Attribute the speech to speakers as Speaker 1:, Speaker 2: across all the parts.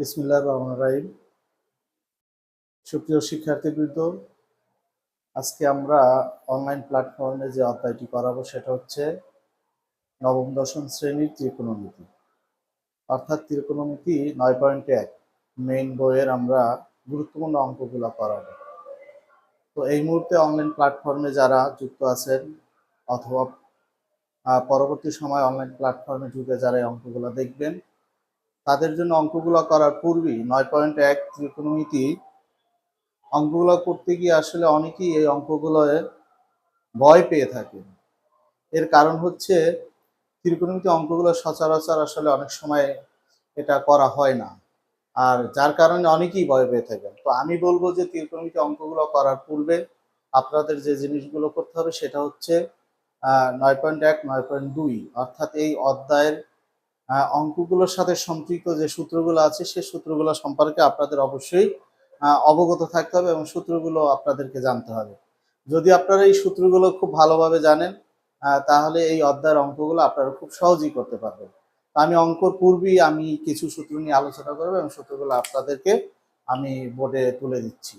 Speaker 1: বিসমিল্লাহির রহমানির রহিম। সুপ্রিয় শিক্ষার্থীবৃন্দ, আজকে আমরা অনলাইন প্ল্যাটফর্মে যে অধ্যায়টি করাবো সেটা হচ্ছে নবম দশম শ্রেণীর ত্রিকোণমিতি, অর্থাৎ ত্রিকোণমিতি 9.1 মেইন বইয়ের আমরা গুরুত্বপূর্ণ অঙ্কগুলো করাবো। তো এই মুহূর্তে অনলাইন প্ল্যাটফর্মে যারা যুক্ত আছেন অথবা পরবর্তী সময় অনলাইন প্ল্যাটফর্মে যুগে যারা এই অঙ্কগুলো দেখবেন, তাদের জন্য অঙ্কগুলো করার পূর্বেই 9.1 ত্রিকোণমিতি অঙ্কগুলো করতে গিয়ে আসলে অনেকেই এই অঙ্কগুলোয় ভয় পেয়ে থাকে। এর কারণ হচ্ছে ত্রিকোণমিতি অঙ্কগুলো সচরাচর আসলে অনেক সময় এটা করা হয় না, আর যার কারণে অনেকেই ভয় পেয়ে থাকেন। তো আমি বলবো যে ত্রিকোণমিতি অঙ্কগুলো করার পূর্বে আপনাদের যে জিনিসগুলো করতে হবে সেটা হচ্ছে 9.1 9.2 অর্থাৎ এই অধ্যায়ের অঙ্কগুলোর সাথে সম্পৃক্ত যে সূত্রগুলো আছে সেই সূত্রগুলো সম্পর্কে আপনাদের অবশ্যই অবগত থাকতে হবে এবং সূত্রগুলো আপনাদেরকে জানতে হবে। যদি আপনারা এই সূত্রগুলো খুব ভালোভাবে জানেন তাহলে এই অধ্যায়ের অঙ্কগুলো আপনারা খুব সহজেই করতে পারবেন। আমি অঙ্কর পূর্বেই আমি কিছু সূত্র নিয়ে আলোচনা করবো এবং সূত্রগুলো আপনাদেরকে আমি বোর্ডে তুলে দিচ্ছি।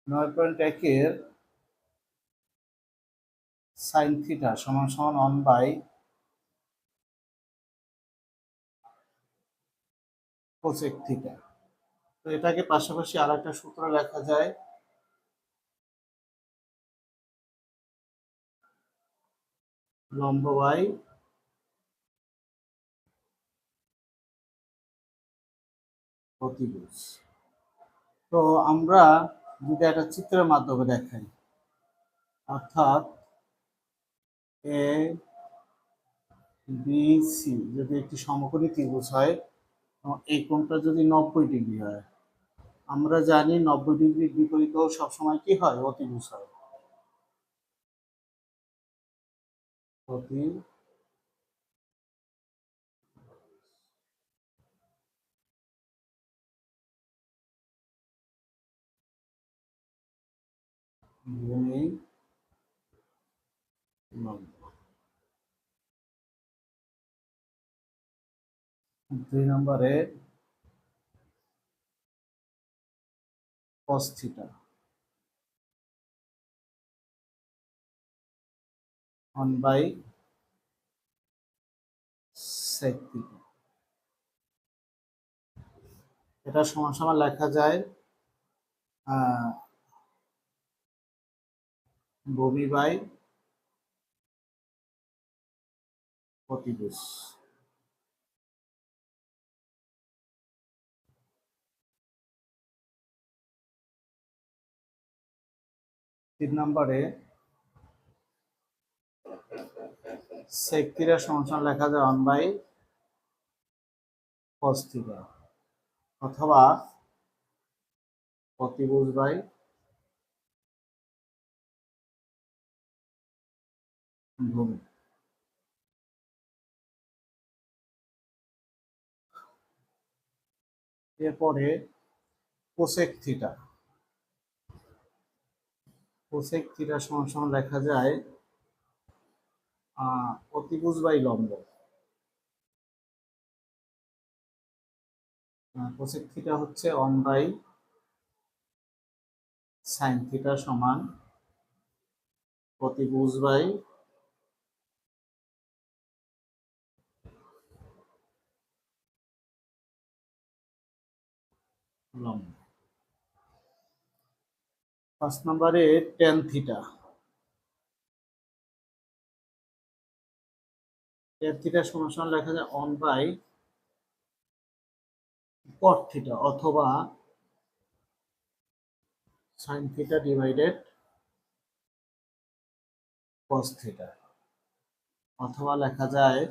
Speaker 1: নয় পয়েন্ট একের সাইন থিটা সমান সমান 1/cosec থিটা। তো এটাকে পাশাপাশি আর একটা সূত্র লেখা যায়, লম্ব বাই প্রতিভুজ। তো আমরা যদি একটা চিত্রের মাধ্যমে দেখাই, অর্থাৎ এ বি সি যদি একটি সমকোণী ত্রিভুজ হয়, এই কোণটা যদি 90 ডিগ্রি হয়, আমরা জানি 90 ডিগ্রির বিপরীত সবসময় কি হয়? অতিভুজ হয়। ভূমি লম্ব। 2 নম্বরে cos থিটা 1/sec থিটা। এটা সমান সমান লেখা যায় ভূমি বাই প্রতিভুজ। 3 নম্বরে sec থিটা সমান সমান লেখা যায় 1/cos থিটা, অথবা প্রতিভুজ বাই ভূমি। এরপরে কোসেক থিটা। কোসেক থিটা সমান সমান লেখা যায় অতিভুজ বাই লম্ব। কোসেক থিটা হচ্ছে 1/sin থিটা সমান অতিভুজ বাই লম্ব। 5 নম্বরে tan থিটা। tan থিটা সমান সমান লেখা যায় 1/cot থিটা, অথবা sin theta divided cos theta, অথবা লেখা যায়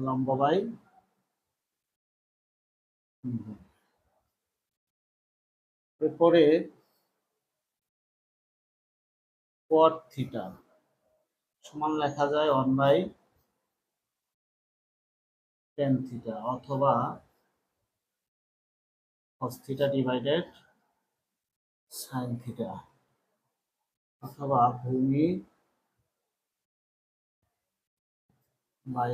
Speaker 1: লম্ব বাই ভূমি। এরপরে cot থিটা সমান লেখা যায় 1/tan থিটা, অথবা cos theta divided sin theta, অথবা ভূমি বাই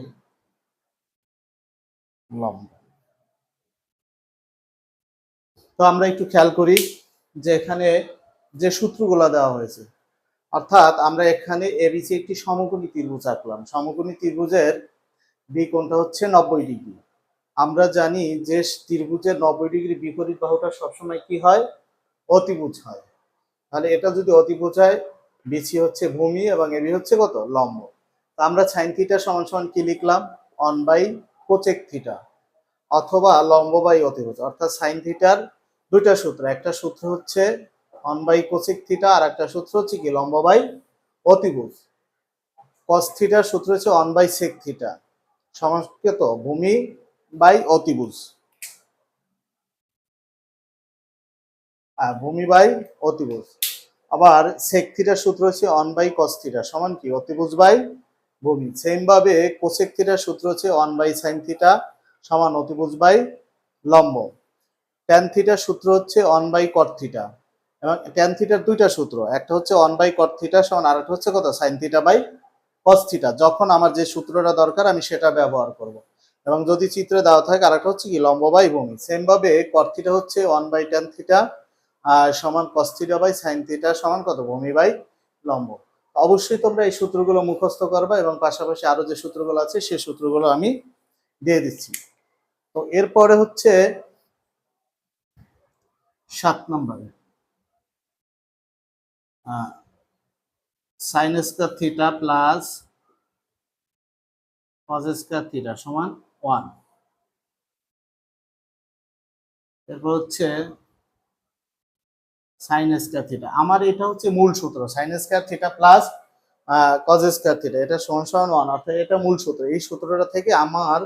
Speaker 1: লম্ব। তো আমরা একটু খেয়াল করি যে এখানে যে সূত্রগুলো দেওয়া হয়েছে, অর্থাৎ আমরা এখানে এবিসি একটি সমকোণী ত্রিভুজ আঁকলাম। সমকোণী ত্রিভুজের বি কোণটা হচ্ছে 90 ডিগ্রি। আমরা জানি যে ত্রিভুজের 90 ডিগ্রি বিপরীত বাহুটা সবসময় কি হয়? অতিভুজ হয়। তাহলে এটা যদি অতিভুজ হয়, বিসি হচ্ছে ভূমি এবং এবি হচ্ছে কত? লম্ব। তো আমরা সাইন থিটা সমান সমান কি লিখলাম? 1/cosec থিটা, অথবা লম্ব বাই অতিভুজ। অর্থাৎ সাইন থিটার দুইটা সূত্র, একটা সূত্র হচ্ছে 1/cosec থিটা, আর একটা সূত্র হচ্ছে কি? লম্ব বাই অতিভুজ। cos থিটার সূত্র হচ্ছে 1/sec থিটা সমান কত? ভূমি বাই অতিভুজ। ভূমি বাই অতিভুজ। আবার sec থিটার সূত্র হচ্ছে 1/cos থিটা সমান কি? অতিভুজ বাই ভূমি। সেম ভাবে cosec থিটার সূত্র হচ্ছে 1/sin থিটা সমান অতিভুজ বাই লম্ব। ট্যান থিটার সূত্র হচ্ছে 1/cot থিটা, এবং ট্যান থিটার দুইটা সূত্র, একটা হচ্ছে 1/cot থিটা সমান, আর একটা হচ্ছে কত? sin theta by cos theta. যখন আমার যে সূত্রটা দরকার আমি সেটা ব্যবহার করব। এবং যদি চিত্রে দেওয়া থাকে আরেকটা হচ্ছে কি? লম্ব বাই ভূমি। সেম ভাবে cot থিটা হচ্ছে 1/tan থিটা সমান cos theta by sin theta সমান কত? ভূমি বাই লম্ব। অবশ্যই তোমরা এই সূত্রগুলো মুখস্থ করবা, এবং পাশাপাশি আরো যে সূত্রগুলো আছে সেই সূত্রগুলো আমি দিয়ে দিচ্ছি। তো এরপরে হচ্ছে 7 নম্বরে sin square theta plus cos square theta সমান 1। এরপর হচ্ছে sin স্কয়ার থিটা। আমার এটা হচ্ছে মূল সূত্র, sin square theta plus cos square theta, এটা সমান সমান 1, অর্থাৎ এটা মূল সূত্র। এই সূত্রটা থেকে আমার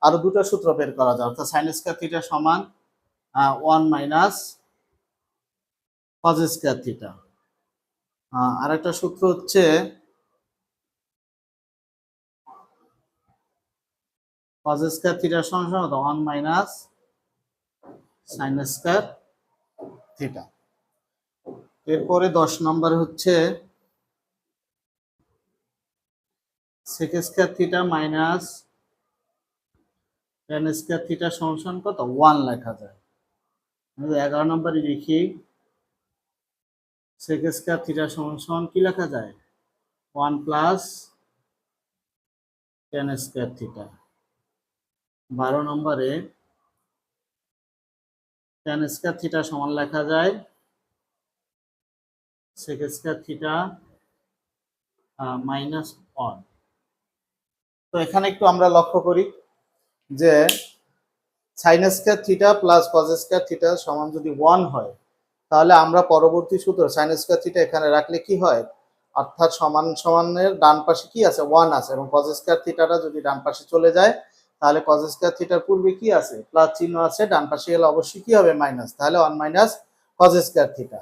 Speaker 1: আরো দুটো সূত্র বের করা যায়, অর্থাৎ sin স্কয়ার থিটা সমান 1 মাইনাস cos স্কয়ার থিটা। আর একটা সূত্র হচ্ছে cos স্কয়ার থিটা সমান 1 মাইনাস sin স্কয়ার থিটা। এরপরে 10 নম্বর হচ্ছে sec square theta minus tan square theta সমান কত? 1 লেখা যায়। 11 নম্বরে লিখি sec স্কয়ার থিটা সমান কি লেখা যায়? 1 প্লাস tan স্কয়ার থিটা। 12 নম্বরে tan স্কয়ার থিটা সমান লেখা যায় sec স্কয়ার থিটা মাইনাস 1। তো এখানে একটু আমরা লক্ষ্য করি যে sin square theta plus cos square theta সমান যদি 1 হয়, তাহলে আমরা পরবর্তী সূত্র sin স্কয়ার থিটা এখানে রাখলে কি হয়? অর্থাৎ সমান সমানের ডান পাশে কি আছে? 1 আছে, এবং cos স্কয়ার থিটাটা যদি ডান পাশে চলে যায়, তাহলে cos স্কয়ার থিটার পূর্বে কি আছে? প্লাস চিহ্ন আছে, ডান পাশে গেলে অবশ্যই কি হবে? মাইনাস। তাহলে 1 মাইনাস cos স্কয়ার থিটা।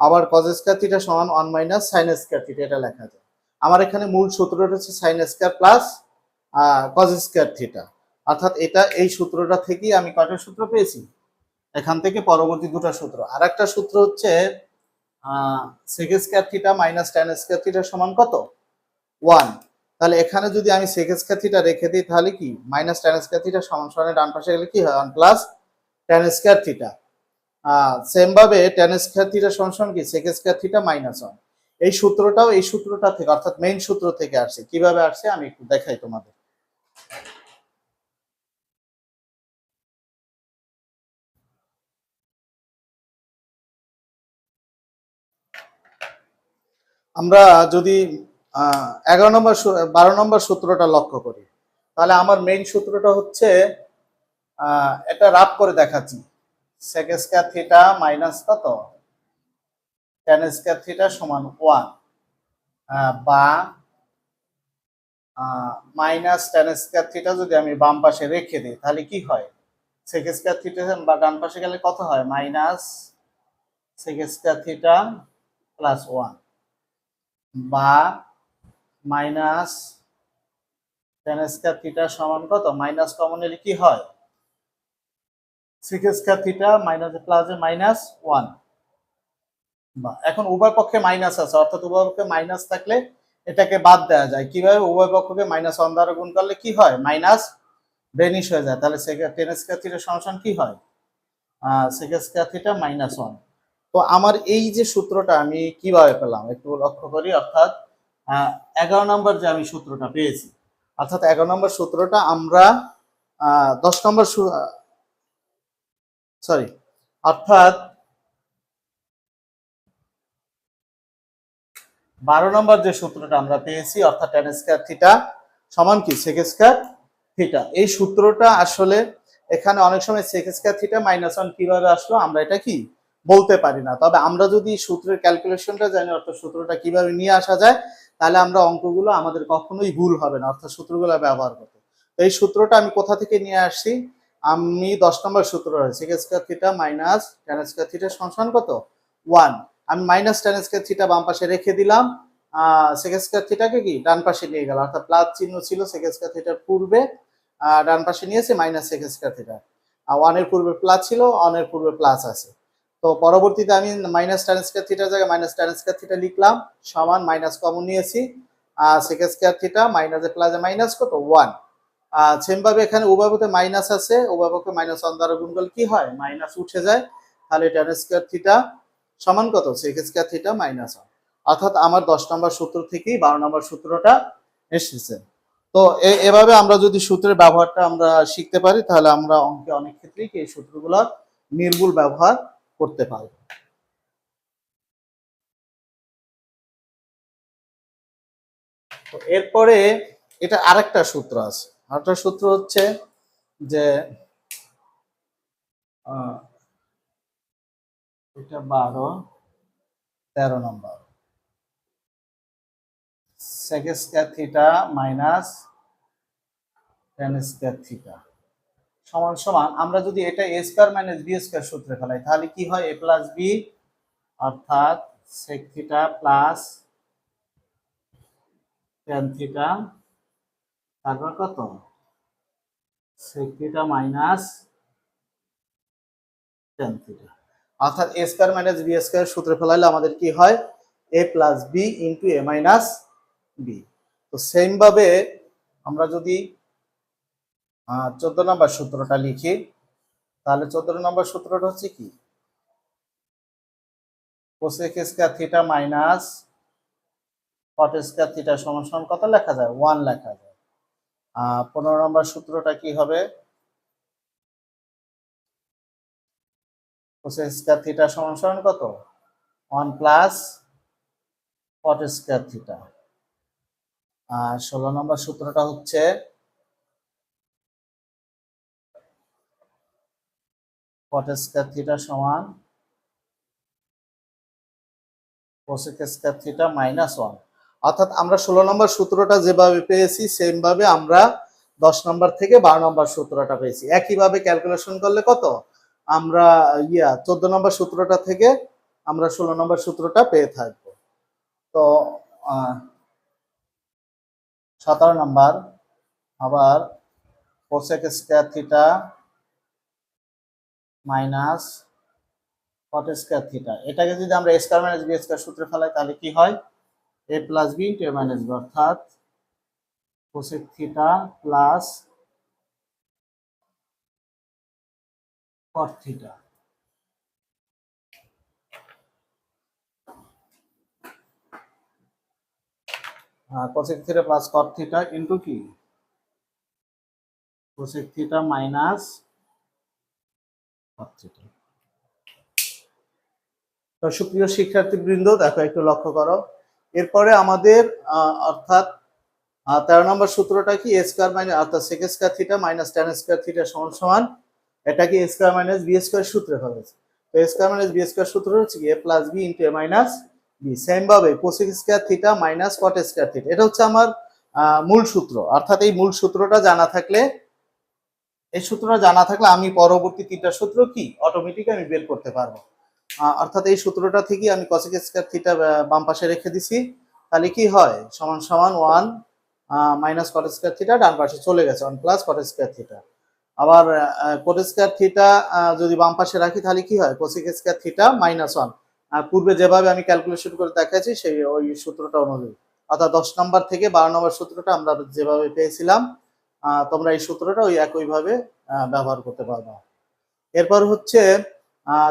Speaker 1: আবার cos স্কয়ার থিটা সমান 1 মাইনাস sin স্কয়ার থিটা, এটা লেখা যায়। আমার এখানে মূল সূত্রটা হচ্ছে sin square plus cos square theta, অর্থাৎ এটা এই সূত্রটা থেকেই আমি কয়টা সূত্র পেয়েছি? এখান থেকে পরবর্তী দুটো সূত্র। আর একটা সূত্র হচ্ছে sec square theta minus tan square theta সমান কত? 1। তাহলে এখানে যদি আমি sec স্কয়ার থিটা রেখে দিই, তাহলে কি? মাইনাস tan স্কয়ার থিটা সমান সমান ডান পাশে গেলে কি হয়? 1 plus tan square theta. Same ভাবে tan স্কয়ার থিটা সমান কি? sec square theta minus 1। এই সূত্রটাও এই সূত্রটা থেকে, অর্থাৎ মেইন সূত্র থেকে আসছে। কিভাবে আসছে আমি একটু দেখাই তোমাদের। আমরা যদি 11 নম্বর 12 নম্বর সূত্রটা লক্ষ্য করি, তাহলে আমার মেইন সূত্রটা হচ্ছে এটা রাফ করে দেখাচ্ছি, sec স্কয়ার থিটা মাইনাস কত? tan স্কয়ার থিটা সমান 1, বা মাইনাস tan স্কয়ার থিটা যদি আমি বাম পাশে রেখে দিই, তাহলে কি হয়? sec স্কয়ার থিটা বা ডান পাশে গেলে কত হয়? Minus sec square theta plus 1, বা মাইনাস tan স্কয়ার থিটা সমান কত? মাইনাস কমন নিলে কি হয়? Sec square theta minus plus minus 1। এখন উভয় পক্ষে মাইনাস আছে, অর্থাৎ উভয় পক্ষে মাইনাস থাকলে এটাকে বাদ দেওয়া যায় কিভাবে? উভয় পক্ষকে মাইনাস 1 দ্বারা গুণ করলে কি হয়? মাইনাস ভ্যানিশ হয়ে যায়। তাহলে টেন স্কয়ার থিটা সমান কি হয়? Sec square theta minus 1। তো আমার এই যে সূত্রটা আমি কিভাবে পেলাম একটু লক্ষ্য করি। অর্থাৎ 11 নম্বর যে আমি সূত্রটা পেয়েছি, অর্থাৎ 11 নম্বর সূত্রটা আমরা 10 নম্বর সরি, অর্থাৎ 12 নম্বর যে সূত্রটা আমরা পেয়েছি, অর্থাৎ tan স্কয়ার থিটা সমান কি sec স্কয়ার থিটা। এই সূত্রটা আসলে এখানে অনেক সময় sec স্কয়ার থিটা মাইনাস 1 কিভাবে আসলো আমরা এটা কি বলতে পারি না। তবে আমরা যদি সূত্রের ক্যালকুলেশনটা জানি, অর্থাৎ সূত্রটা কিভাবে নিয়ে আসা যায়, তাহলে আমরা অঙ্কগুলো আমাদের কখনোই ভুল হবে না, অর্থাৎ সূত্রগুলো ব্যবহার করতে। এই সূত্রটা আমি কোথা থেকে নিয়ে আসছি? আমি 10 নম্বর সূত্র sec square theta minus tan square theta সমান কত? 1। আমি মাইনাস tan স্কয়ার থিটা বাম পাশে রেখে দিলাম, sec স্কয়ার থিটাকে কি ডান পাশে নিয়ে গেল, অর্থাৎ প্লাস চিহ্ন ছিল sec স্কয়ার থিটার পূর্বে, ডান পাশে নিয়েছে মাইনাস sec স্কয়ার থিটা। 1 এর পূর্বে প্লাস ছিল, 1 এর পূর্বে প্লাস আছে। তো পরবর্তীতে আমি মাইনাস tan স্কয়ার থিটার জায়গায় মাইনাস tan স্কয়ার থিটা লিখলাম, সমান মাইনাস কমন নিয়েছি, sec স্কয়ার থিটা মাইনাসে প্লাসে মাইনাস কত? 1। সেম ভাবে এখানে উভয় পক্ষে মাইনাস আছে, উভয় পক্ষে মাইনাস 1 দ্বারা গুণ করলে কি হয়? মাইনাস উঠে যায়। তাহলে tan স্কয়ার থিটা সমান কত? sec square theta minus 1। অর্থাৎ আমার 10 নম্বর সূত্র থেকেই 12 নম্বর সূত্রটা এসেছে। তো এভাবে আমরা যদি সূত্রের ব্যবহারটা আমরা শিখতে পারি, তাহলে আমরা অঙ্কে অনেক ক্ষেত্রেই এই সূত্রগুলো নির্ভুল ব্যবহার করতে পারবো। তো এরপরে এটা আরেকটা সূত্র আছে। আরেকটা সূত্র হচ্ছে যে এটা 12 13 নম্বর sec square theta minus tan square theta সমান সমান, আমরা যদি এটা a square minus b square সূত্রে ফেলাই তাহলে কি হয়? a প্লাস b, অর্থাৎ sec theta plus tan theta, তারপর কত? sec theta minus tan theta. অর্থাৎ a square minus b square সূত্রে ফেলাইলে আমাদের কি হয়? a plus b into a minus b। তো সেম ভাবে আমরা যদি 14 নম্বর সূত্রটা লিখি, তাহলে 14 নম্বর সূত্রটা হচ্ছে কি? cosec square theta minus cot square theta সমান সমান কত লেখা যায়? 1 লেখা যায়। 15 নম্বর সূত্রটা কি হবে? cosec স্কয়ার থিটা সমান সমান কত? 1 প্লাস cot স্কয়ার থিটা। 16 নম্বর সূত্রটা হচ্ছে cot স্কয়ার থিটা সমান cosec স্কয়ার থিটা মাইনাস 1। অর্থাৎ আমরা 16 নম্বর সূত্রটা যেভাবে পেয়েছি সেম ভাবে আমরা 10 নম্বর থেকে 12 নম্বর সূত্রটা পেয়েছি। একইভাবে ক্যালকুলেশন করলে কত? আমরা 14 নম্বর সূত্রটা থেকে আমরা 16 নম্বর সূত্রটা পেয়ে থাকবো। তো 17 নম্বর আবার cosec square theta minus cot square theta, এটাকে যদি আমরা a square minus b square সূত্রে ফেলাই তাহলে কি হয়? a plus b into a minus b, অর্থাৎ cosec theta plus cot theta. cosec theta plus cot theta into কি? cosec theta minus cot theta. তো সুপ্রিয় শিক্ষার্থীবৃন্দ, দেখো একটু লক্ষ্য করো। এরপরে আমাদের অর্থাৎ 13 নম্বর সূত্রটা কি? a স্কয়ার মাইনাস, অর্থাৎ sec square theta minus tan square theta সমান সমান, এটা কি a square minus b square সূত্রে হবে। তো a square minus b square সূত্র হচ্ছে কি? a plus b into a minus b। Same ভাবে cosec square theta minus cot square theta, এটা হচ্ছে আমার মূল সূত্র। অর্থাৎ এই মূল সূত্রটা জানা থাকলে, এই সূত্রটা জানা থাকলে আমি পরবর্তী তিনটা সূত্র কি অটোমেটিক আমি বের করতে পারবো। অর্থাৎ এই সূত্রটা থেকে আমি cosec স্কয়ার থিটা বাম পাশে রেখে দিছি, তাহলে কি হয়? সমান সমান 1 মাইনাস cot স্কয়ার থিটা ডান পাশে চলে গেছে, 1 প্লাস cot স্কয়ার থিটা। আবার কোট স্কয়ার থিটা যদি বাম পাশে রাখি তাহলে কি হয়, কোসেক স্কয়ার থিটা -1। পূর্বে যেভাবে আমি ক্যালকুলেশন করে দেখাচ্ছি সেই ওই সূত্রটা অনুযায়ী, অর্থাৎ 10 নম্বর থেকে 12 নম্বর সূত্রটা আমরা যেভাবে পেয়েছিলাম, তোমরা এই সূত্রটা ওই একইভাবে ব্যবহার করতে পারবে। এরপর হচ্ছে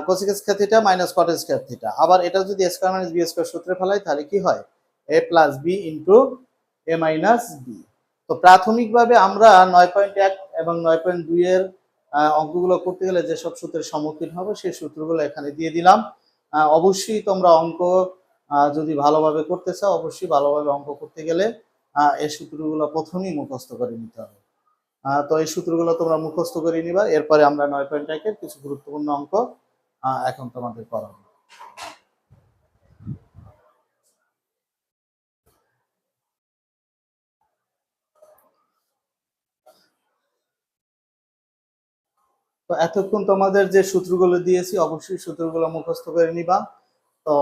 Speaker 1: কোসেক স্কয়ার থিটা মাইনাস কট স্কয়ার থিটা। আবার এটা যদি a square minus b square সূত্রে ফেলাই তাহলে কি হয়, a plus b into a minus b। তো প্রাথমিকভাবে আমরা 9.1 এবং 9.2 এর অঙ্কগুলো করতে গেলে যেসব সূত্রের সম্মুখীন হবে সেই সূত্রগুলো এখানে দিয়ে দিলাম। অবশ্যই তোমরা অঙ্ক যদি ভালোভাবে করতে চাও, অবশ্যই ভালোভাবে অঙ্ক করতে গেলে এই সূত্রগুলো প্রথমেই মুখস্থ করে নিতে হবে। তো এই সূত্রগুলো তোমরা মুখস্থ করে নিবা। এরপরে আমরা 9.1 এর কিছু গুরুত্বপূর্ণ অঙ্ক এখন তোমাদের করাবো। তো এতক্ষণ তোমাদের যে সূত্রগুলো দিয়েছি অবশ্যই সূত্রগুলো মুখস্থ করে নিবা। তো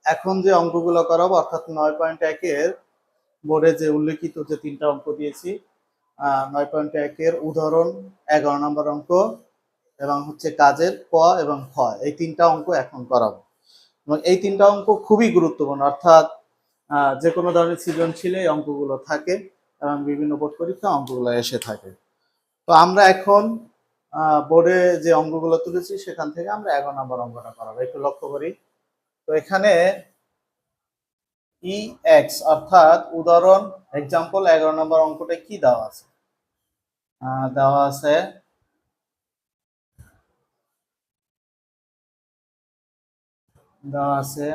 Speaker 1: এখন যে অঙ্কগুলো করাবো অর্থাৎ 9.1 এর বোর্ডে যে উল্লেখিত যে 3টা অঙ্ক দিয়েছি, 9.1 এর উদাহরণ 11 নম্বর অঙ্ক এবং হচ্ছে কাজের ক এবং খ, এই 3টা অঙ্ক এখন করাবো। এবং এই 3টা অঙ্ক খুবই গুরুত্বপূর্ণ, অর্থাৎ যে কোনো ধরনের সৃজনশীল এই অঙ্কগুলো থাকে এবং বিভিন্ন বোর্ড পরীক্ষা অঙ্কগুলো এসে থাকে। তো আমরা এখন বোর্ডে যে অঙ্কগুলো তুলেছি সেখান থেকে আমরা 11 নম্বর অঙ্কটা করাবো। একটু লক্ষ্য করি। তো এখানে ই এক্স অর্থাৎ উদাহরণ এক্সাম্পল 11 নম্বর অঙ্কটা কি দেওয়া আছে, দেওয়া আছে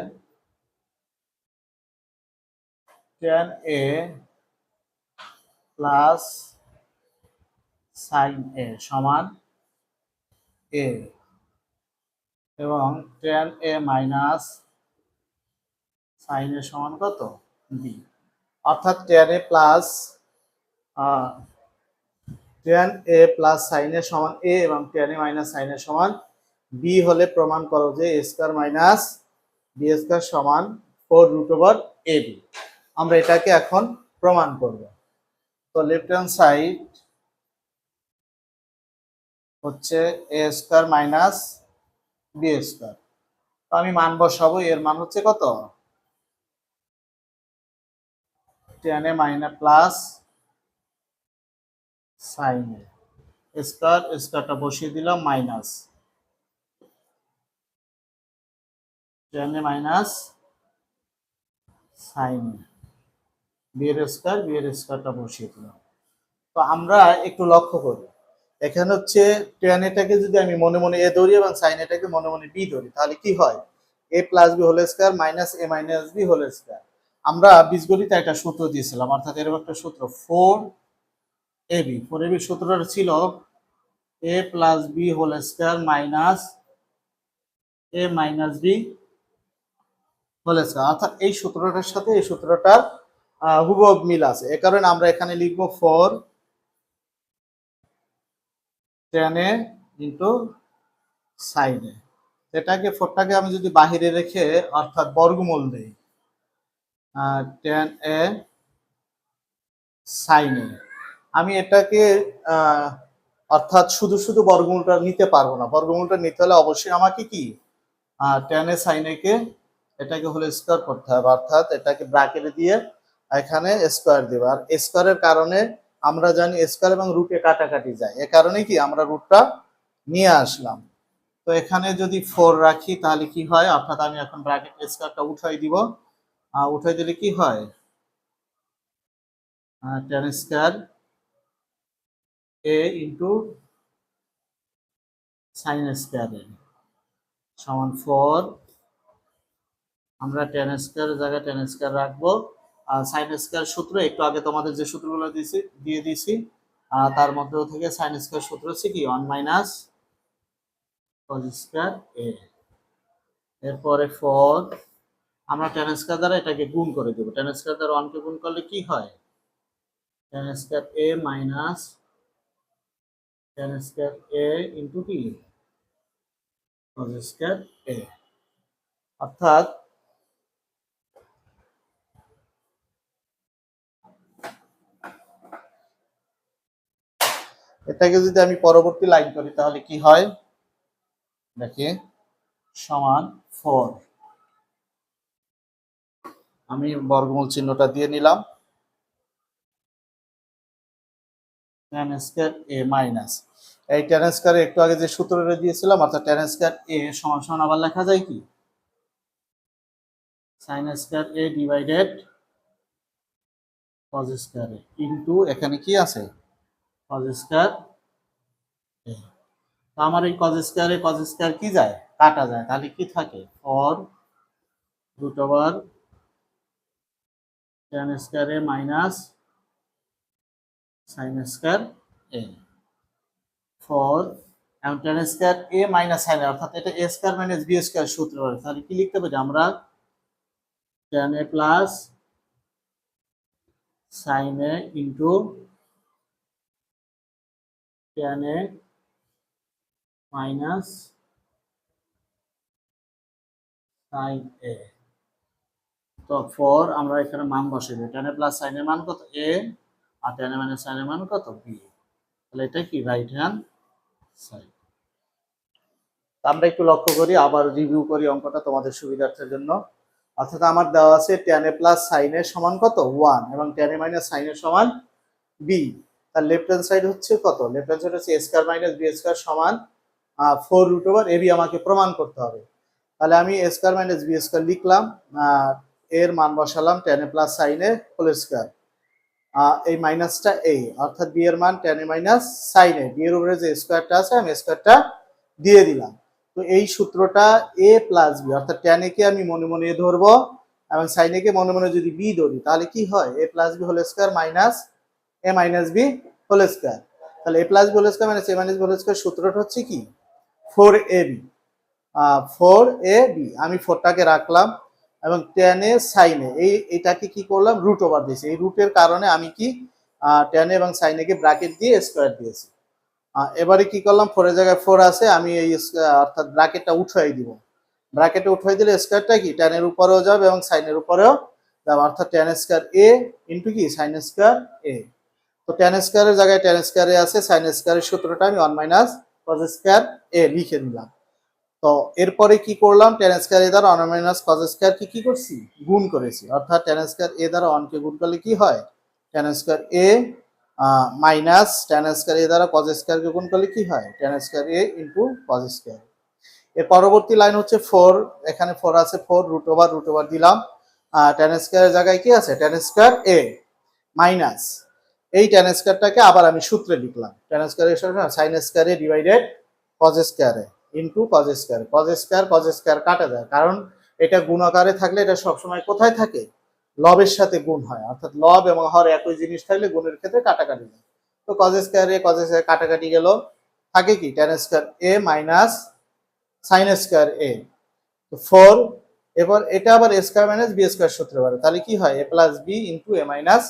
Speaker 1: tan a plus sin a সমান a এবং tan a minus sin a সমান কত, b। অর্থাৎ tan a plus sin a সমান a এবং tan a minus sin a সমান b হলে প্রমাণ করো যে a square minus b square সমান 4√ab। আমরা এটাকে এখন প্রমাণ করব। তো লেফট হ্যান্ড সাইড হচ্ছে a square minus b square. তো আমি মান বসাবো, এর মান হচ্ছে কত, tan a minus plus sin a square, স্কয়ারটা বসিয়ে দিলাম minus tan a minus sin a, b এর স্কয়ারটা বসিয়ে দিলাম। তো আমরা একটু লক্ষ্য করি, এখানে হচ্ছে tan এটাকে যদি আমি মনে মনে a ধরি এবং sin এটাকে মনে মনে b ধরি তাহলে কি হয়, a plus b whole square minus a minus b whole square. আমরা বীজগণিতে একটা সূত্র দিয়েছিলাম, অর্থাৎ এরকম একটা সূত্র 4ab সূত্রটা ছিল a plus b whole square minus a minus b whole square. অর্থাৎ এই সূত্রটার সাথে এই সূত্রটার হুবহু মিল আছে। এ কারণে আমরা এখানে লিখব 4 tan a into sin a। এটাকে 4টাকে আমি যদি বাহিরে রেখে অর্থাৎ বর্গমূল দেই, tan a sin a, আমি এটাকে অর্থাৎ শুধু শুধু বর্গমূলটা নিতে পারবো না। বর্গমূলটা নিতে হলে অবশ্যই আমাকে কি tan a sin a কে এটাকে হোল স্কয়ার করতে হবে, অর্থাৎ এটাকে ব্র্যাকেটে দিয়ে এখানে স্কয়ার দেব। আর স্কয়ারের কারণে আমরা জানি স্কয়ার এবং রুটে কাটাকাটি যায়, এ কারণে কি আমরা রুটটা নিয়ে আসলাম। তো এখানে যদি 4 রাখি তাহলে কি হয়, অর্থাৎ আমি এখন ব্র্যাকেট স্কয়ারটা উঠাই দিব, উঠাই দিলে কি হয়, tan square a into sin square a সমান 4। আমরা tan স্কয়ারের জায়গায় tan স্কয়ার রাখবো। sin স্কয়ার সূত্র একটু আগে তোমাদের যে সূত্রগুলো দিয়ে দিয়েছি তার মধ্যে থেকে sin স্কয়ার সূত্র হচ্ছে কি 1 মাইনাস cos স্কয়ার a। এরপরে 4 আমরা tan স্কয়ার দ্বারা এটাকে গুণ করে দেব। tan স্কয়ার দ্বারা 1 কে গুণ করলে কি হয়, tan square a minus tan square a into কি cos স্কয়ার a। অর্থাৎ এটাকে যদি আমি পরবর্তী লাইন করি তাহলে কি হয় দেখি, সমান 4, আমি বর্গমূল চিহ্নটা দিয়ে নিলাম, tan স্কয়ার a মাইনাস এই tan স্কয়ার একটু আগে যে সূত্রটা দিয়েছিলাম, অর্থাৎ tan স্কয়ার a সমান সমান আবার লেখা যায় কি sin square a divided cos square a into এখানে কি আছে cos স্কয়ার a। তো আমার এই cos স্কয়ার কি যায়, কাটা যায়, তাহলে কি থাকে 4 root over tan square a minus sin square a 4, এবং tan square a minus sin অর্থাৎ এটা a square minus b square সূত্র, তাহলে কি লিখতে পারি আমরা tan a plus sin a into tan a minus sin a। তো 4 আমরা এখানে মান বসিয়ে দিই, tan a plus sin a মান কত a, আর tan a minus sin a মান কত b, তাহলে এটা কি রাইট হ্যান্ড সাইড। আমরা একটু লক্ষ্য করি, আবার রিভিউ করি অঙ্কটা তোমাদের সুবিধার্থের জন্য। অর্থাৎ আমার দেওয়া আছে tan a plus sin a সমান কত 1 এবং tan a minus sin a সমান b। তার লেফট হ্যান্ড সাইড হচ্ছে কত, লেফট হ্যান্ড সাইড হচ্ছে a square minus b square সমান 4 রুট ওভার ab আমাকে প্রমাণ করতে হবে। তাহলে আমি a square minus b square লিখলাম, এর মান বসালাম tan a plus sin a whole square, এই মাইনাসটা এই, অর্থাৎ b এর মান tan a minus sin a, b এর উপরে যে স্কয়ারটা আছে আমি স্কয়ারটা দিয়ে দিলাম। তো এই সূত্রটা a প্লাস b, অর্থাৎ tan a কে আমি মনে মনে ধরবো এবং sin a কে মনে মনে যদি b ধরি তাহলে কি হয় a plus b whole square minus a minus b whole square. তাহলে a plus b whole square minus a minus b whole square সূত্রটা হচ্ছে কি 4ab, 4ab আমি 4টাকে রাখলাম এবং tan a sin a এটাকে কি করলাম রুট ওভার দিয়েছি, এই রুটের কারণে আমি কি tan a এবং sin a কে ব্র্যাকেট দিয়ে স্কয়ার দিয়েছি। এবারে কি করলাম 4 এর জায়গায় 4 আছে, আমি এই অর্থাৎ ব্র্যাকেটটা উঠাই দিব, ব্র্যাকেটে উঠাই দিলে স্কয়ারটা কি tan এর উপরেও যাবে এবং sin এর উপরেও যাবে, অর্থাৎ tan স্কয়ার a ইনটু কি sin স্কয়ার a। তো tan স্কয়ারের জায়গায় tan স্কয়ার a আছে, sin স্কয়ারের সূত্রটা আমি 1 মাইনাস cos স্কয়ার a লিখে দিলাম। তো এরপরে কি করলাম tan স্কয়ার a দ্বারা 1 মাইনাস cos স্কয়ার কি করছি গুণ করেছি, অর্থাৎ tan স্কয়ার a দ্বারা 1 কে গুণ করলে কি হয় tan square a minus tan square a দ্বারা cos স্কয়ার কে গুণ করলে কি হয় tan square a into cos square. এর পরবর্তী লাইন হচ্ছে 4, এখানে 4 আছে, 4 রুট ওভার দিলাম, tan স্কয়ারের জায়গায় কি আছে tan স্কয়ার a মাইনাস এই tan স্কয়ারটাকে আবার আমি সূত্রে লিখলাম, tan স্কয়ারের সমান sin square a divided cos square a into cos square. cos square কাটা যায়, কারণ এটা গুণ আকারে থাকলে এটা সবসময় কোথায় থাকে লবের সাথে গুণ হয়, অর্থাৎ লব এবং হর একই জিনিস থাকলে গুণের ক্ষেত্রে কাটাকাটি যায়। তো cos স্কয়ার কাটাকাটি গেল, থাকে কি tan square a minus sin square a। তো 4, এবার এটা আবার a square minus b square সূত্রে পারে, তাহলে কি হয় a plus b into a minus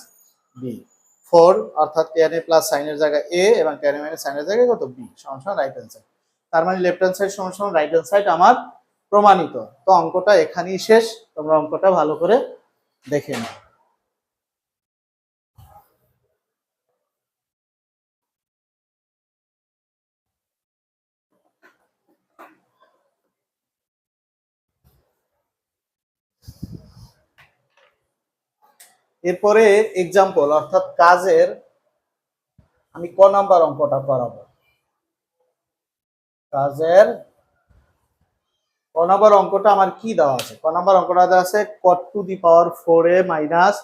Speaker 1: b। 4 অর্থাৎ tan a প্লাস sin এর জায়গায় a এবং tan a মাইনাস sin এর জায়গায় কত b সমান সমান রাইট হ্যান্ড সাইড। তার মানে লেফট হ্যান্ড সাইড সমান সমান রাইট হ্যান্ড সাইড আমার প্রমাণিত। তো অঙ্কটা এখানেই শেষ, তোমরা অঙ্কটা ভালো করে দেখে নাও। এরপরে এক্সাম্পল অর্থাৎ কাজের আমি ক নাম্বার অঙ্কটা করাবো, কাজের ক নাম্বার অঙ্কটা আমার কি দেওয়া আছে, ক নাম্বার অঙ্কটা দেওয়া আছে cot to the power 4a minus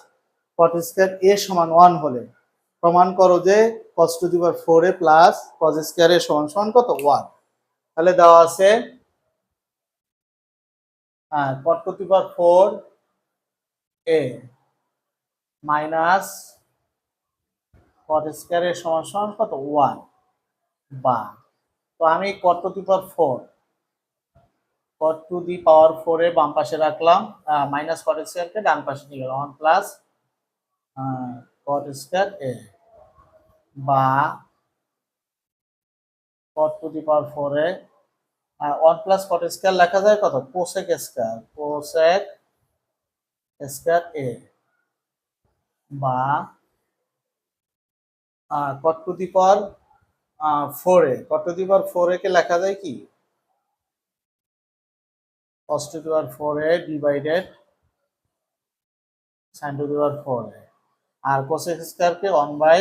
Speaker 1: cot square a সমান 1 হলে প্রমাণ করো যে cos to the power 4a plus cos square a সমান সমান কত 1। তাহলে দেওয়া আছে cot to the power 4a minus cot square a সমান সমান কত 1, বা তো আমি cot to the power 4 cot to the power 4 এ বাম পাশে রাখলাম, মাইনাস cot স্কয়ার কে ডান পাশে নিয়ে গেলাম 1 প্লাস cot স্কয়ার a, বা cot টু দি পাওয়ার 4 এ 1 প্লাস cot স্কয়ার লেখা যায় কত cosec স্কয়ার a, বা cot to the power 4a cos to the power 4a কে লেখা যায় কি cos to the power 4a divided sin to the power 4a আর cos স্কয়ার কে 1 বাই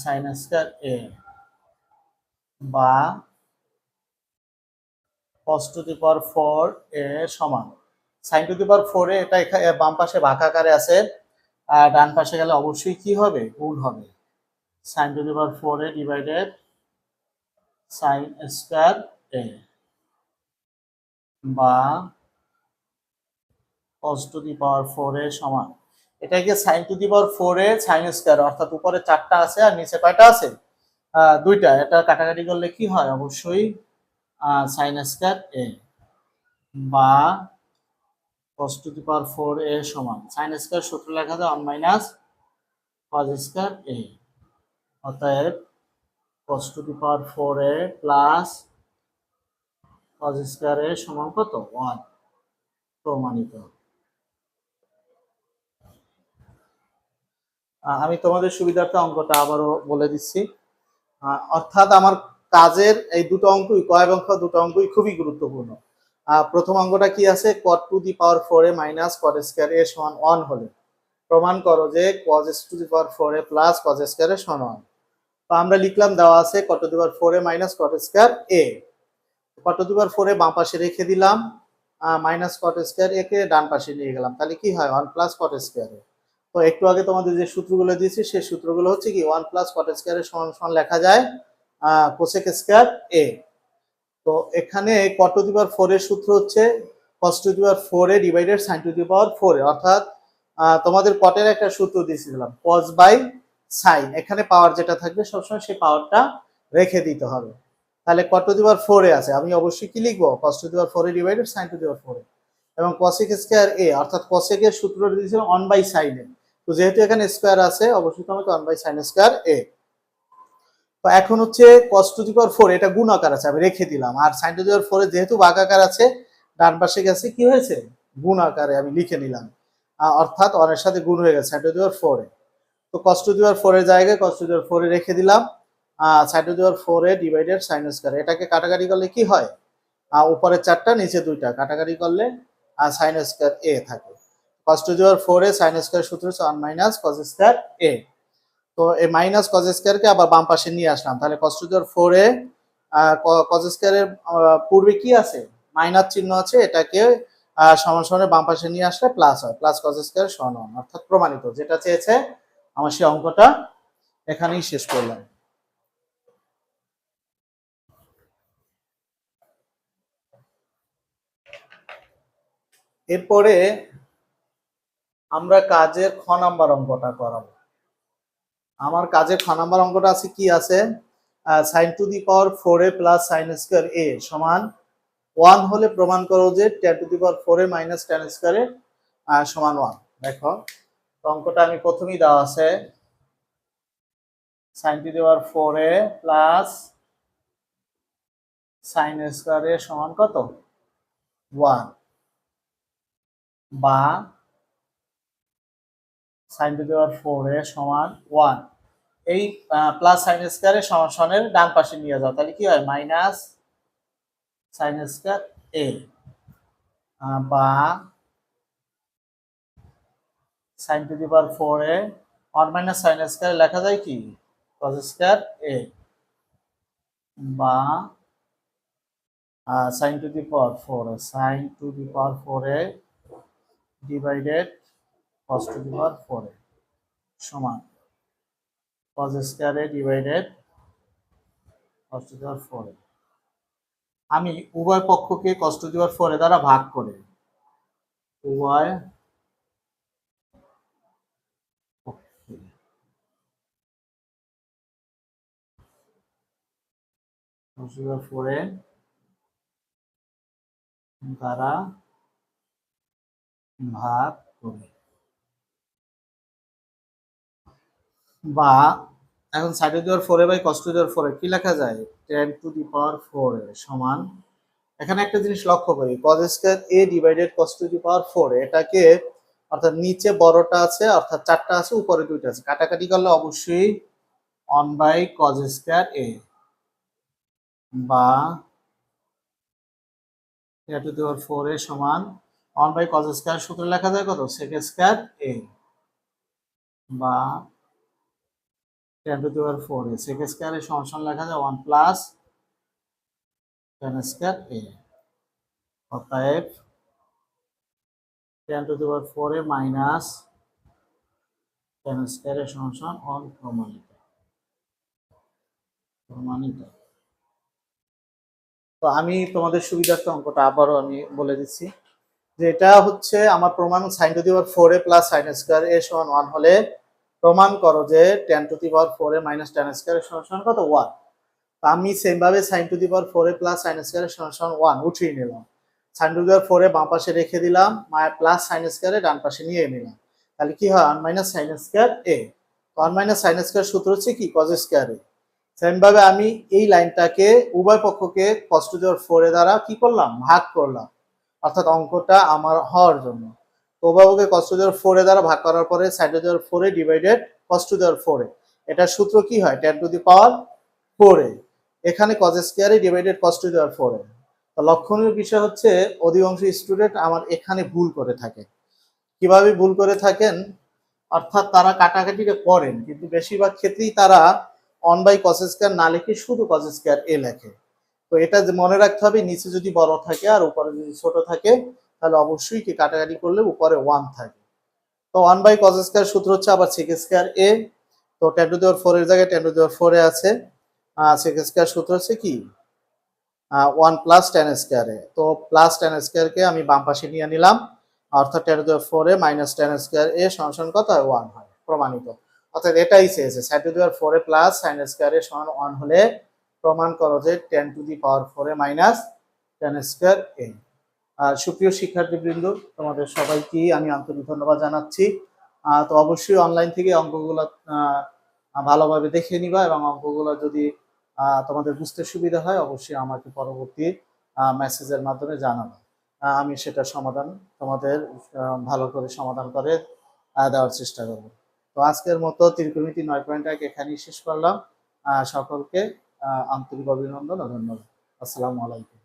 Speaker 1: sin স্কয়ার a বা cos to the power 4a সমান sin to the power 4a এটা বাম পাশে ভাগ আকারে আছে আর ডান পাশে গেলে অবশ্যই কি হবে গুণ হবে sin to the power 4a divided sin square a বা cos to the power 4a সমান এটাকে sin to the power 4a sin square অর্থাৎ উপরে 4টা আছে আর নিচে কয়টা আছে দুইটা এটা কাটাকাটি করলে কি হয় অবশ্যই sin স্কয়ার a বা cos to the power 4a সমান sin স্কয়ার সূত্র লেখা যায় 1 মাইনাস cos স্কয়ার a অতএব cos to the power 4a plus cos square a সমান কত 1 প্রমাণিত। আমি তোমাদের সুবিধার্থে অঙ্কটা আবারও বলে দিচ্ছি অর্থাৎ আমার কাজের এই দুটো অঙ্কই ক এবং খ দুটো অঙ্কই খুবই গুরুত্বপূর্ণ। প্রথম অঙ্কটা কি আছে cot to the power 4a minus cot square a সমান 1 হলে প্রমাণ করো যে cos to the power 4a plus cos square a সমান 1। তো আমরা লিখলাম দেওয়া আছে cot to the power 4a minus cot square a cot to the power 4a বাম পাশে রেখে দিলাম মাইনাস cot স্কয়ার a কে ডান পাশে নিয়ে গেলাম তাহলে কি হয় 1 প্লাস cot স্কয়ার a। তো একটু আগে তোমাদের যে সূত্রগুলো দিয়েছি সেই সূত্রগুলো হচ্ছে কি 1 প্লাস cot স্কয়ার a সমান সমান লেখা যায় cosec স্কয়ার a। তো এখানে cot টু দি পাওয়ার 4 এর সূত্র হচ্ছে cos to the power 4a divided sin to the power 4a অর্থাৎ তোমাদের cot এর একটা সূত্র দিয়েছিলাম cos বাই sin এখানে পাওয়ার যেটা থাকবে সবসময় সেই পাওয়ারটা রেখে দিতে হবে। তাহলে cot to the power 4a আছে আমি অবশ্যই কি লিখবো cos to the power 4a divided sin to the power 4a এবং cosec স্কয়ার a অর্থাৎ cosec এর সূত্র দিয়েছিলাম 1 বাই sin এ। তো যেহেতু এখানে স্কয়ার আছে অবশ্যই তোমাকে 1 বাই sin স্কয়ার a। তো এখন হচ্ছে cos টু দি পাওয়ার 4 এটা গুণ আকার আছে আমি রেখে দিলাম আর sin টু দি পাওয়ার 4 যেহেতু ভাগ আকার আছে ডান পাশে গেছে কি হয়েছে গুণ আকারে আমি লিখে নিলাম অর্থাৎ 1 এর সাথে গুণ হয়ে গেছে sin টু দি পাওয়ার 4 এ। তো cos টু দি পাওয়ার 4 এর জায়গায় cos টু দি পাওয়ার 4 এ রেখে দিলাম sin to the power 4 A divided sin square এটাকে কাটাকাটি করলে কি হয় উপরে 4টা নিচে 2টা কাটাকাটি করলে sin স্কয়ার a থাকে cos to the power 4 A sin square সূত্র হচ্ছে 1 মাইনাস cos স্কয়ার a। তো এই মাইনাস cos স্কয়ার কে আবার বাম পাশে নিয়ে আসলাম তাহলে cos to the power 4 A cos square এর পূর্বে কি আছে মাইনাস চিহ্ন আছে এটাকে সমান সমানে বাম পাশে নিয়ে আসলে প্লাস হয় প্লাস cos স্কয়ার সমান অর্থাৎ প্রমাণিত যেটা চেয়েছে আমার সেই অঙ্কটা এখানেই শেষ করলাম। এরপরে আমরা কাজের খ নাম্বার অঙ্কটা করাবো। আমার কাজের খ নাম্বার অঙ্কটা আছে কি আছে sin to the power 4a plus sin square a সমান 1 হলে প্রমাণ করো যে tan two the power 4a minus tan square a সমান 1। দেখো অঙ্কটা আমি প্রথমেই দেওয়া আছে sin to the power 4a plus sin square a সমান কত 1 বা sin to the power 4a সমান 1 এই প্লাস sin স্কয়ার এর সমানের ডান পাশে নিয়ে যাও তাহলে কি হয় মাইনাস sin স্কয়ার a বা sin to the power 4a 1 minus sin square লেখা যায় কি cos স্কয়ার a বা sin to the power 4a sin to the power 4a divided cos to the power 4a সমান cos square a divided cos to the power 4a। আমি উভয় পক্ষকে cos to the power 4a দ্বারা ভাগ করে উভয় cos to the power 4a দ্বারা ভাগ করে বা এখন sin to the power 4a by cos to the power 4a কি লেখা যায় tan two the power 4a সমান এখানে একটা জিনিস লক্ষ্য করি cos square a divided cos to the power 4 এটাকে অর্থাৎ নিচে বড়টা আছে অর্থাৎ 4টা আছে উপরে 2টা আছে কাটাকাটি করলে অবশ্যই 1/cos² a বা a⁴ এ সমান 1/cos² সূত্র লেখা যায় কত sec² a বা 10⁴ এ sec² এর সমান লেখা যায় 1 প্লাস tan² a অতএব 10⁴ এ মাইনাস tan² এর সমান 1 প্রমাণিত। তো আমি তোমাদের সুবিধার্থে অঙ্কটা আবারও আমি বলে দিচ্ছি যে এটা হচ্ছে আমার প্রমাণ sin⁴ a plus sin² a সমান 1 হলে প্রমাণ করো যে 10⁴ a মাইনাস tan² এর সমান কত 1। তো আমি সেম ভাবে sin⁴ a প্লাস sin² এর সমান 1 উঠিয়ে নিলাম, sin⁴ a বাম পাশে রেখে দিলাম, প্লাস sin² এ ডান পাশে নিয়ে নিলাম, তাহলে কি হয় 1 minus sin² a। 1 minus sin² সূত্র হচ্ছে কি cos² a। সেম ভাবে আমি এই লাইনটাকে উভয় পক্ষকে cos⁴ a দ্বারা কি করলাম ভাগ করলাম, অর্থাৎ অঙ্কটা আমার হওয়ার জন্য। তো উভয় পক্ষকে cos⁴ a দ্বারা ভাগ করার পরে sin⁴ a divided cos⁴ a, এটার সূত্র কি হয় 10⁴ a। এখানে cos² a divided cos⁴ a। তো লক্ষণীয় বিষয় হচ্ছে অধিকাংশ স্টুডেন্ট আমার এখানে ভুল করে থাকে। কিভাবে ভুল করে থাকেন, অর্থাৎ তারা কাটাকাটিটা করেন কিন্তু বেশিরভাগ ক্ষেত্রেই তারা 1/cos² না লিখে শুধু cos² a লেখে। তো এটা মনে রাখতে হবে নিচে যদি বড় থাকে আর উপরে যদি ছোট থাকে তাহলে অবশ্যই কি কাটাকাটি করলে উপরে 1 থাকে। তো 1/cos² সূত্র হচ্ছে আবার sec² a। তো 10⁴ এর জায়গায় 10⁴ a আছে, sec² সূত্র হচ্ছে কি 1 প্লাস tan² a। তো প্লাস tan² কে আমি বাম পাশে নিয়ে নিলাম, অর্থাৎ 10⁴ a মাইনাস tan² a সমান কত হয় 1 হয়, প্রমাণিত। অর্থাৎ এটাই চেয়েছে sin⁴ a plus sin² a সমান 1 হলে প্রমাণ করো যে 10⁴ a মাইনাস tan² a। সুপ্রিয় শিক্ষার্থীবৃন্দ, তোমাদের সবাইকে আমি আন্তরিক ধন্যবাদ জানাচ্ছি। তো অবশ্যই অনলাইন থেকে অঙ্কগুলো ভালোভাবে দেখে নিবা এবং অঙ্কগুলো যদি তোমাদের বুঝতে সুবিধা হয় অবশ্যই আমাকে পরবর্তী মেসেজের মাধ্যমে জানাবো। আমি সেটা সমাধান তোমাদের ভালো করে সমাধান করে দেওয়ার চেষ্টা করব। তো আজকের মতো ত্রিকোণমিতি 9.1 এখানেই শেষ করলাম। সকলকে আন্তরিক অভিনন্দন ও ধন্যবাদ। আসসালামু আলাইকুম।